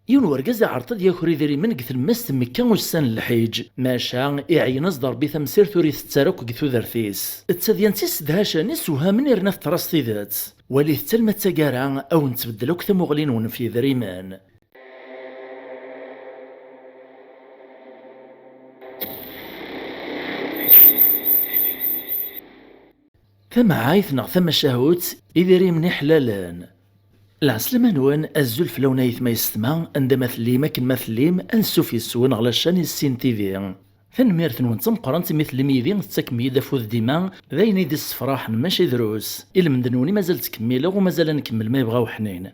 يون ورقز عرطد ياكوري ذري من قثل مست مكان وسان الحيج ماشا يعين اصدر بي تمسير ثوري تتسارك قثو ذرثيس تسديانتيس دهاشانيس وها من يرنا في تراستي ذات ولي تلمة تاقارا او نتبدلوك ثمغلين ونفي ذريمان. ثم عايثنا ثم شهوت إذا من حلالان العسلمة نوان الزلف لونايث ما يستمع عند مثلي ما كان مثليم أنسو في السون على الشان السين تيفي ثنمير ثنون تمقرانت مثل ميدين تكميد فوذ ديما ذاين يدي الصفراح ماشي دروس إلا من دنوني مازال تكميله ومازال نكمل ما يبغاو حنين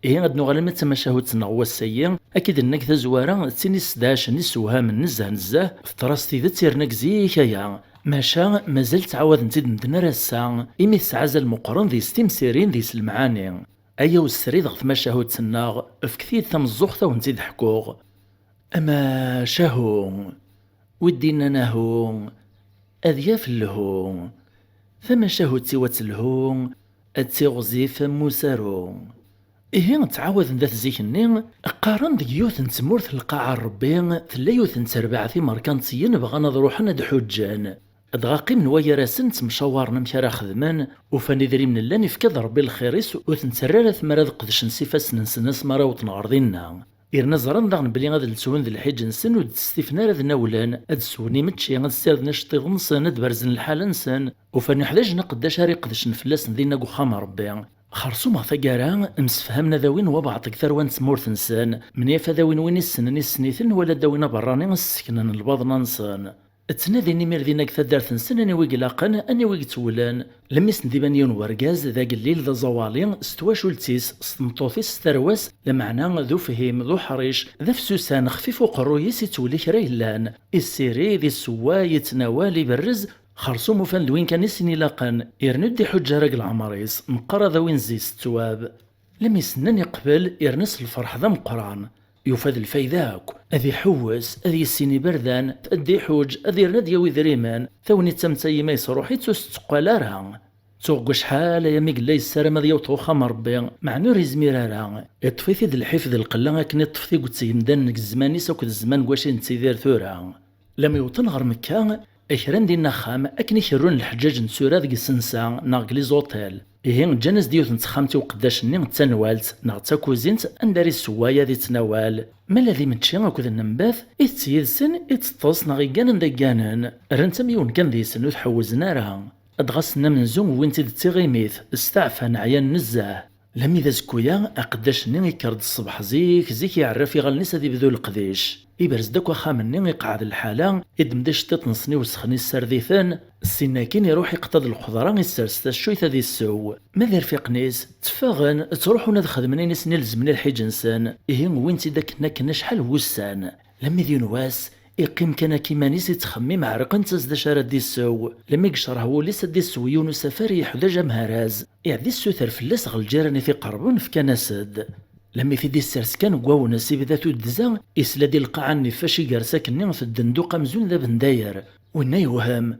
إيه غاد نغالا ما تما شهوتنا هو السيء أكيد أنك تزوارا تسيني سداش نسوها من نزه نزه في تراستي ذا تيرنك زيكايا ماشا مازال تعاود نزيد ندنا راسا إمي تعزل المقرن ذي ستيمسيرين ذي المعاني أيا والسريد غث ما شهوت سناغ في كثير ثم الزوخة ونزيد حكوغ أما شهو ودينا نهو أذياف اللهو فما شهوت سوات اللهو أتيغزي فمو سارو إيه تعاود ذات زيكني قارن ذي يوث نتمورث القاعة الربي ثلا يوث نتربع في مركانتيين بغانا ضروحنا دحوجان دغاقي من ويا راسن تمشاورنا مشارا خدمان وفاني ذري من اللان يفكاد ربي الخيريس وثنترى ثمرا قدش نسيفاس ننسناس مرا وتنعرضينا إرنا زران داغن بلي غاد لتسون ذي الحيج نسن ودستيفنا راد نولان اد سوني متشي غاد سيرد نشطي غنسن اد برزن الحال نسن وفاني حداجنا قداش هاري قدش نفلاس ندينا قخام ربي خرصوما ثقارا مسفهمنا ذاوين وبعض كثر وان تمورث نسان من يفا ذاوين وين السنن السنيثن ولا ذاوين براني السكنن الباض ننسان تنادي نمير ذينك ثدارت نسن اني ويقلاقن اني ويقتولان لم يسن ديبانيون ورقاز ذاك الليل ذا زوالين ستواش ولتيس سنطوثيس ثروس لمعنى ذو فهيم ذو حريش ذا فسوسان خفيف وقرويس يتولي كريلان السيري ذي السوا يتناوالي بالرز خرصوم فان دوين كان يسني لاقن يرندي حجة راجل عمريس مقرى ذوين زيس التواب لم يسنن يقبل يرنس الفرح ذا مقران يفاد الفايداك أذي حوس أذي السيني بردان تأدي حوج أذي رنديا وذريمان ثوني تمتاي ما يصروحي تستقالارها توق شحال يا ميق لي السلام ذي وطوخا مربي مع نور يزميرارا يطفيثي ذي الحفظ القلا كني طفثي قلت يمدان الزمان يسوك الزمان قواشي نتيذير ثورا لم يوطن غير مكان اكران دي النخام اكني يشرون الحجاج نسورا ذيك السنسا ناغ لي زوطيل إيه جانس ديوث نتخامتي وقداش ني تنوالت ناغ تاكوزينت انداري السوايا ذي تنوال ما الذي متشي اكود النمباث يتسيدسن يتطوس ناغي كانن داكانن رنت ميون كان ذي سنو تحوزنا راه ادغسنا من زوم وين تغيميث استعفى نعيان نزاه لم إذا زكويا أقداش ني يكرد الصبح زيك يعرف يغلنيس هذي بذو القديش يبرز داك واخا مني يقعد الحالة يدمداش تطنصني وسخني السرديثان السناكين يروح يقتض الخضرة يسرستا الشويث هذي السو ماذا رفيقنيس تفاغن تروحو ناد خدمني نسني لزمني الحيج نسان إيه وين تداك كنا شحال وسان لما ذي نواس يقيم كان كيمانيس يتخمم عرقن تزدا شارد دي السو لما يقشره وليس دي السو يونس سفاري يحداج مهراز يعدي السوثر فلاس غالجيراني في قربون في كناسد لما في دي السرس كان قواو نسيب ذاتو الدزا يسلا دي القاعة فاشي قارسا كني في الدندوق مزون ذا بنداير ونا يوهم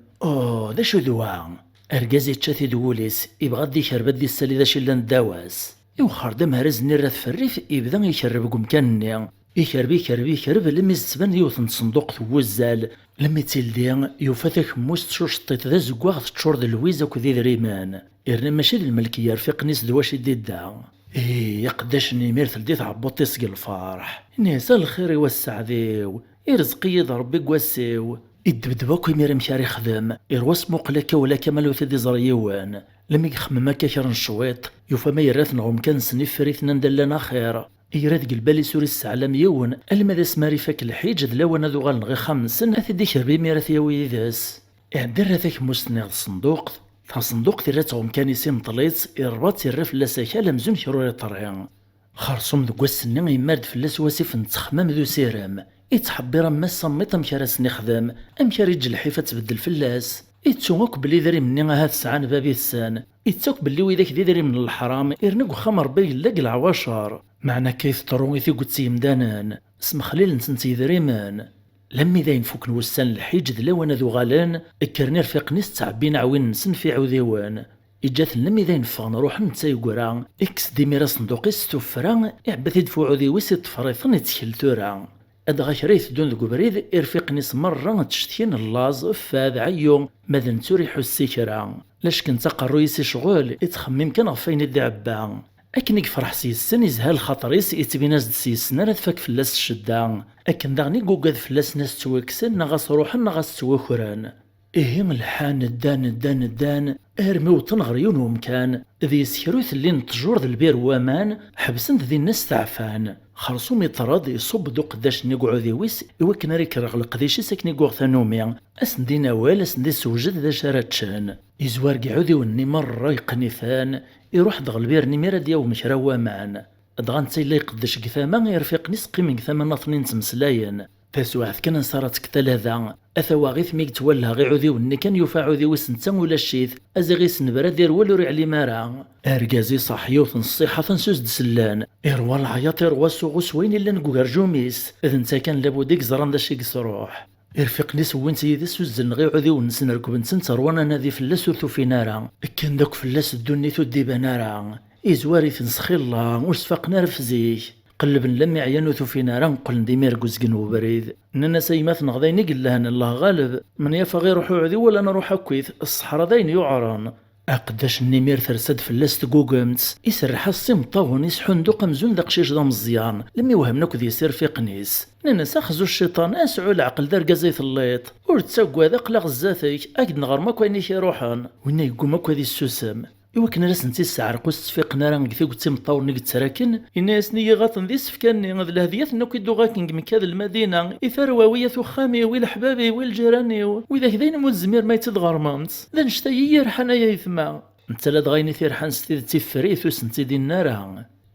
ذا شو ذوع ارقازي تشاثي دوليس يبغى دي شربت دي السالي ذا شلان داواس يوخر دا مهراز نيرات في الريف يبدا يشرب قمكانني يكرب لما يزتبان يوثن صندوق ثوزال لما تيلدي يوفاثك موست شوشطيت ذا زقواغ تشور ذا الويزا كذي ذريمان إرنا ماشي الملكية رفيق نيس دواشي ديدا يقداش نيمير ثلديت عبوط تسقي الفرح نيس الخير يوسع ذيو يرزقي يضرب قواسيو يدبدباكو يمير مشاري خدم يرواس مقلكا ولا كمالو ثدي زريوان لما يخمم كاكر نشويط يوفا ما يراث نغم كان سنيف فريثنا ندلنا خير يراد قلبالي سوري السعلام يون الماذا سماري فاك الحيج دلاونا ذو غال نغي خمسن اثدي شربي ميراث ياوي ذاس اعدر ذاك مسنيغ الصندوق تا صندوق تيراتهم كان يسين طليت يربط يرف لاساكا لمزون كيروري طريان خرصوم ذو السنين يمارد فلاس واسف نتخمام ذو سيرام يتحبر ما صميت امكارس نخدم امكار يجل حيفة تبدل فلاس يتسوق بلي ذري مني هاد سعان بابي السان يتسوق بلي ويداك ذري من الحرام يرنق خمر بي لاق العواشر معنى كيف طرون يثي قد سيمدانان اسم خليل نسنتي ذريمان لما إذا ينفوك نوسان الحيج دلاوانا ذو غالان اكرني رفيق نيس تعبين عوين نسن في عوذيوان إجات لم إذا ينفع نروح نتايقرا إكس ديميرا صندوقيس توفرا إعبث يدفعو ذي ويسي تفريطن يتكل تورا أدغا كريث دون ذو بريد إرفيقنيس مرة تشتكين اللاز فاد عيو ماذن توريحو السكرا لاش كنت قرويسي شغل يتخمم كان غفين يدي عبا أكن يفرح سيسن يزهال خاطريس يتبيناز دسيسن راه تفاك فلاس الشدة أكن داغني قوقاد فلاس ناس توكسن نغاس روحن نغاس توخران إيه الحان الدان أرمي وطنغريون ومكان ذي سكروث اللي نتجور ذي البير وامان حبسن ذي الناس تعفان خرصوم يطراد يصب دو قداش نيقعو ذي ويس إوكن ريك رغلق ذي شيسك نيقوغ ثانومي أسن دي نوال أسن دي سوجد ذا شارتشان إزوار قعودي وني مرة يقنيثان يروح دغ البير نميرا دياو مشرا وامان أدغان تسيلا يقدش قثاما يرفيق نسقي من قثاما ناطنين تمسلاين تاسوعث كان صارت كتلاذا أثواغيث ميك تولها غي عذي وني كان يوفع عذي وسنتا ولا الشيث أزغي سنبرا دير ولو رعلي مارا أرقازي صاحيوث نصيحة فنسوس دسلان إروا العياط إروا سوغوس وين إلا نقوغر جوميس إذا نتا كان لابو ديك زران دا شيك صروح إرفيق نيس وين سيدي سوزن غي عذي ونسن ركب نسن تروانا نادي فلاس وثو في نارا كان داك فلاس الدني ثو ديبا نارا إزواري تنسخي الله وسفاقنا رفزيه قلب لمي عيانو ثوفينا راه نقول ديمير كوزكن وبريد اننا سيمات نغضيني قلهن الله غالب من يفا غير روحو عذي ولا نروح اكويث الصحراء داين يعران اقداش النمير ثرسد فلاس تقوقمت يسرح الصيم طاون يسحون دو قمزون داقشيش دا مزيان لم يوهمنا كذي يسير في قنيس ننا ساخزو الشيطان اسعو العقل دار قزيث الليط ورتساقوا ذا قلق زاثيك اكد نغار ما كويني يروحان وين يقوم كذي السوسم إوا كنا راس نتي السعر قوس تفيقنا راه نقثي قلت مطور نقد تراكن الناس نية غاطن ذي سفكاني غاد الهديات نوكي دو غاكينغ من كذا المدينة إثارواوية وخامي ويل حبابي ويل جيراني وإذا كذا موت الزمير ما يتدغرمانت ذا نشتاي يرحنا يا يثما انت لا دغيني ثيرحان ستي تيفريث وسنتي دي النار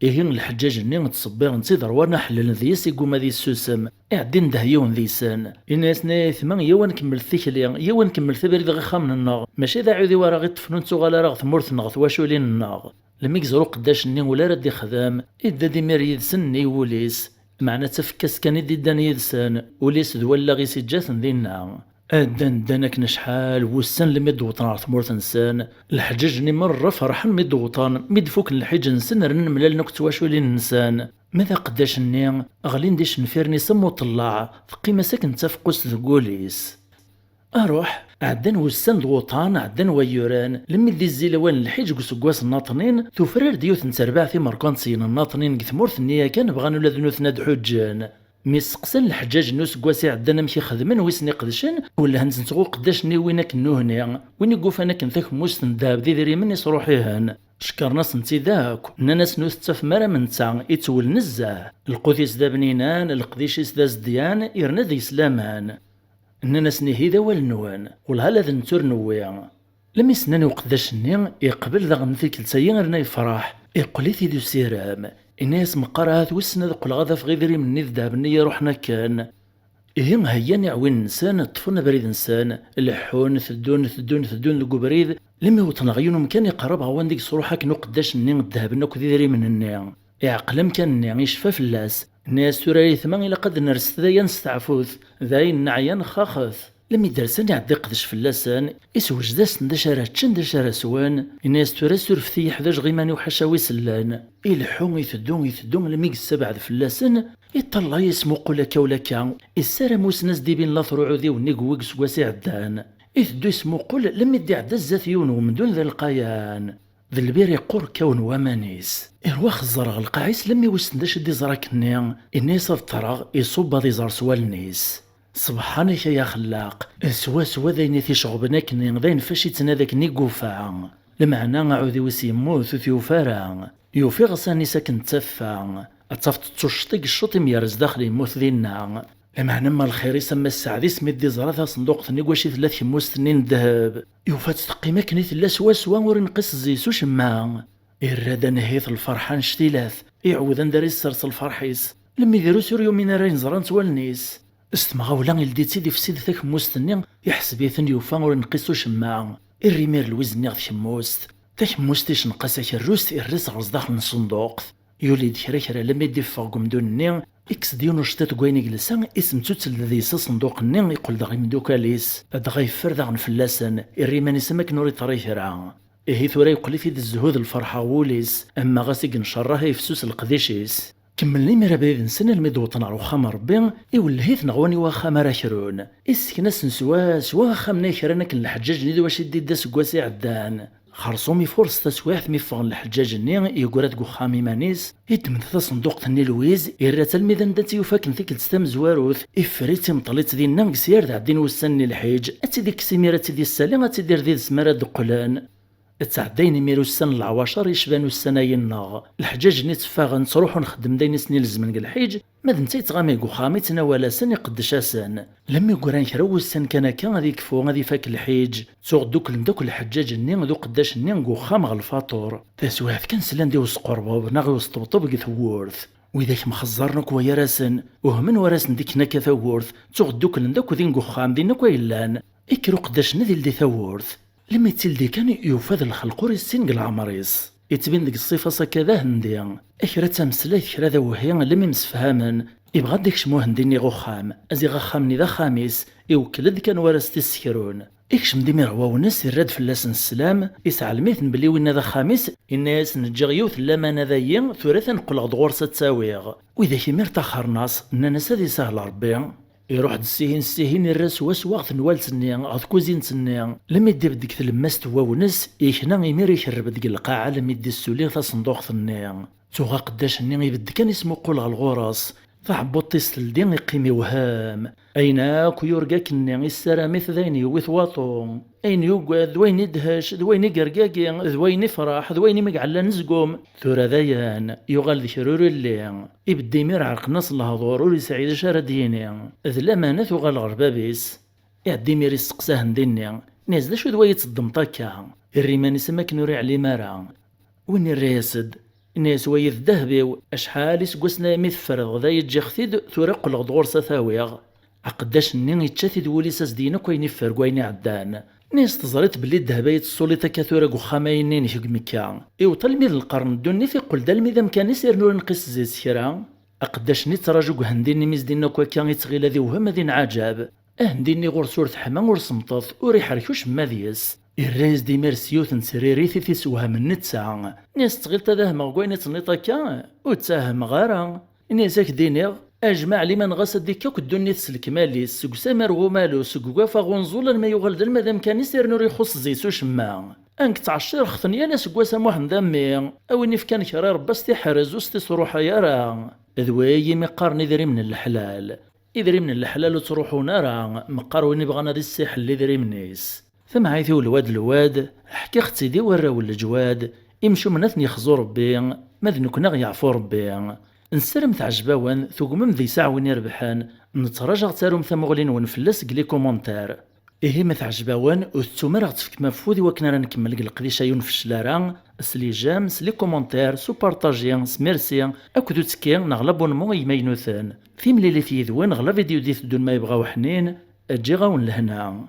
إيه الحجاج ني تصبير نتي دروانا حلل ذيس يقوم ذي السوسم اعدين دهيون ذيسان الناس نايثما يا ونكمل ثيكلي يا ونكمل ثبريد غي خامن النار ماشي ذا عودي ورا غي طفنون تغالا راه ثمورث نغث واشولين النار لما يزرو قداش ني ولا راد يخدم إدا ديمير يدسن وليس معنى تفكس كان يدي دان يدسن وليس دولا غي سجاثن دينا دانك نشحال وسن لمي دوطان على ثمورث نسان الحجاج ني مرة فرحان مي دوطان مي دفوك الحج نسن رن ملال نكت واشولين نسان ماذا قداش النيم غالين ديش نفيرني سمو طلع فقيمة ساكن تفقس ذقوليس أروح عدن وسن الوطان عدن ويوران لمي دي الزيلوان الحيج قسقواس الناطنين ثفرار ديوث نتربع في مركانسين الناطنين قثمورث النية كان بغانو لذنوث ناد حجان ميسقسن الحجاج نوس قواسي عدنا مشي خدمن ويسني قدشن ولا هنزنتغو قداش ني وينك نوهنيا وين يقوف انا كنثاك موسن داب دي ذري من يصروحيهن شكرنا سنتي ذاك ناس نوث تف مرا من تا يتول نزاه القوثيس ذا بنينان القديشيس ذا زديان يرنا ذي سلامان ناس نهيدا والنوان والهلا ذا نتور نويا لم يسناني وقداش ني يقبل ذا غنثيك لتاين رنا يفرح يقولي ثي دو سيرام الناس مقرات وسنا ذقل غادا في غيري من ذهب النية روحنا كان إيه هيا نعوين إنسان طفلنا بريد إنسان لحون ثدون لقو بريد لما يوطن غيونهم كان يقرب عوان ديك صروحا كنو قداش النية الذهب نوك ذي من النية يعقلم كان النية يشفى في اللاس الناس ترى ثمان إلا قد نرست ذايا نستعفوث ذاين نعيان خاخث لم يدرسن يعدي قدش في اللسان يسوج داس ندشارة تشن دشارة سوان الناس ترى سرفتي حداش غيماني وحشاوي سلان يلحون يثدون لم يقس بعد في اللسان يطلع يسمو قولكا ولكا السارة موس ناس ديبين لا ثروعو ذي ونيق سواسي عدان يثدو يسمو قول لم يدي عدا الزاثيون ومن دون ذا القيان ذا البير يقور كون ومانيس إرواخ الزرغ القاعيس لم يوسنداش دي زراكنيا الناس الطراغ يصب ذي زار سوالنيس سبحانك يا خلاق سوا ذاين في شغبنا كني ذاين فاشيت ذاك نيقوفا المعنى عودي وسيموت ثيوفارا يوفي غساني ساكن تفا اتفت تشطيق الشوط ميرز داخل يموت ذينا المعنى ما الخير يسمى السعدي سميت دي زراثا صندوق ثني واشي ثلاث يموس ثنين ذهب يوفات تقيمة كني ثلا سوا ورنقص زيسو شما إرادا نهيث الفرحان شتيلاث يعوذا داري السرس الفرحيس لما يديرو سوريو من رين زران توالنيس استمغاولا يلديتي دي فسيد ثاك موستني يحسب يثن يوفا ورنقصو شماع الريمير الوزني غث موست ثاك موستيش نقاسا الروس الرس غرز داخل الصندوق يولي كرا لما يدي فاقم دوني اكس ديونو شتات كوين جلسان اسم توتل ذي صندوق النين يقول داغي مدوكاليس داغي فرد عن فلاسن الريمان يسمك نوري طريثرا إيه ثورا يقلي في ذي الزهود الفرحة وليس، أما غاسي نشرها يفسوس القديشيس. كملني مرا بيد نسن المدوطن على وخام ربي يولهيث نغواني واخا مرا كرون إسكناس نسواس واخا منا كرا كن الحجاج نيدو واش يدي دا سكواسي عدان خرصومي فرص تسواحت ميفغن الحجاج ني يقولات كو خامي مانيس يدمن ثا صندوق تني لويز يرات الميدان داتي يوفاكن ثيك الستام زواروث إفريتي مطليت ذي النام كسير ذا عدين وسني الحيج أتي ديك سميرة دي السالي أتي دير ذي سمارة دقلان تعدين ميرو السن العواشر يشبانو السنة يناغ الحجاج ني تفاغن تروحو نخدم داين سني لزمن الحيج ماذا نتا يتغامي قخامي تناولا سن يقدش اسان لما يقران كراو السن كان غادي يكفو غادي فاك الحيج تسوغ دوك الحجاج ني ذو قداش ني قخام غا الفاطور تاسواعث كان سلان ديو سقربوب ناغي وسطبطب ثورث وإذاك مخزرنك ويا راسن وهمن وراسن ديك نكا ثورث تسوغ دوك ذين قخام دينا كويلان إكرو قداش نذيل دي ثورث لما يتسلدي كان يوفاد الخلق السن العمريس يتبين ديك الصفة سكذا هندي اكرا تمسلايت كرا ذا وهي لم يمسفهامن يبغى ديك شمو هنديني غخام ازي غخامني ذا خامس يوكلد كان ورث تسكرون اكشم ديمير هو وناس يراد فلاسن السلام يسعى الميثن بلي وين ذا خامس الناس نجغيوث لما نذاين ثلاثا نقول غدغور تساويغ واذا كيمير تاخر ناس ان ناس هذه سهل ربي يروح السيهين الراس واسواغ نوال تنيا غاد كوزين تنيا لما يدير ديك تلماس توا ونس يكنا يمير يشرب ديك القاعه لما يدي السولي ثا صندوق ثنيا توغا قداش ني يبد كان اسمو قول على الغراس فحبوط تيستلدين يقيم يوهام ايناك يورقا كني السلاميث ذاين يوث واطو اين يوقعد ذوين يدهش ذوين يقرقاقي ذوين يفرح ذوين مقعلا نزقوم ثورا ذيان يغال ذكرور اللي يبدا يمير عرق نص الهضور ولي سعيد شارديني ذ لمانة ثوغال غربابيس يعدي مير يسقساه نديني نازل شو ذوي يتصدم طاكا الريمان يسماك نوري علي مارا وين الرياسد الناس ويذ ذهبيو اشحال يسقسنا مثفرض ذا يتجي خثيد ثورا قلق دغور سثاويغ عقداش ني يتشاثي دولي ساسدينا كوين يفرق وين عدان ناس تزريت بلي الذهبايت السوليطه كثورا وخاماينين في مكا ايو تلميذ القرن الدني في قل دا الميذا مكان يسير نور نقيس زيت كرا عقداش ني تراجو هنديني ميزدينا كوكا يتغيل ذي وهم ذي عجاب هنديني غور سورة حما غور سمطط وريح ركوش ماديس الرايز دي ميرسيوث نسريريثي في سوها من نتسا ناس تغيل تذاه مغوين تنيطا كا وتساهم غارا ناساك دينيغ اجمع لمن غسد ديكا كدوني تسلك مالي سوق سامر غومالو سوق وافا غونزولا ما يغلد المدام كان يسير نور يخص زيسو شما انك تعشير خثنيا لا سوق سامو حندامي او نيف كان كرا رباس تحرز وستروح يارا ذوي مقارني ذري من الحلال يدري من الحلال وتروحوا نارا مقار وين بغانا دي الساحل اللي دري منيس ثم عايثو الواد حكي اختي دي وراو الجواد يمشو من اثني يخزو ربي ماذ نكنا غيعفو ربي نسرم تعجباوان ثقمم ذي ساعة وين يربحان نتراجع تاروم ثمغلين ونفلس قلي كومونتار إيه ما تعجباوان وثمر غتفك مفوذي وكنا نكمل القديشة ينفش لارا سلي جام سلي كومونتار سو بارطاجيان سميرسيان اكدو تسكيان نغلبون مو يمينوثان في مليلي في يذوان غلا فيديو دي ثدون ما يبغاو حنين اجي غاون لهنا.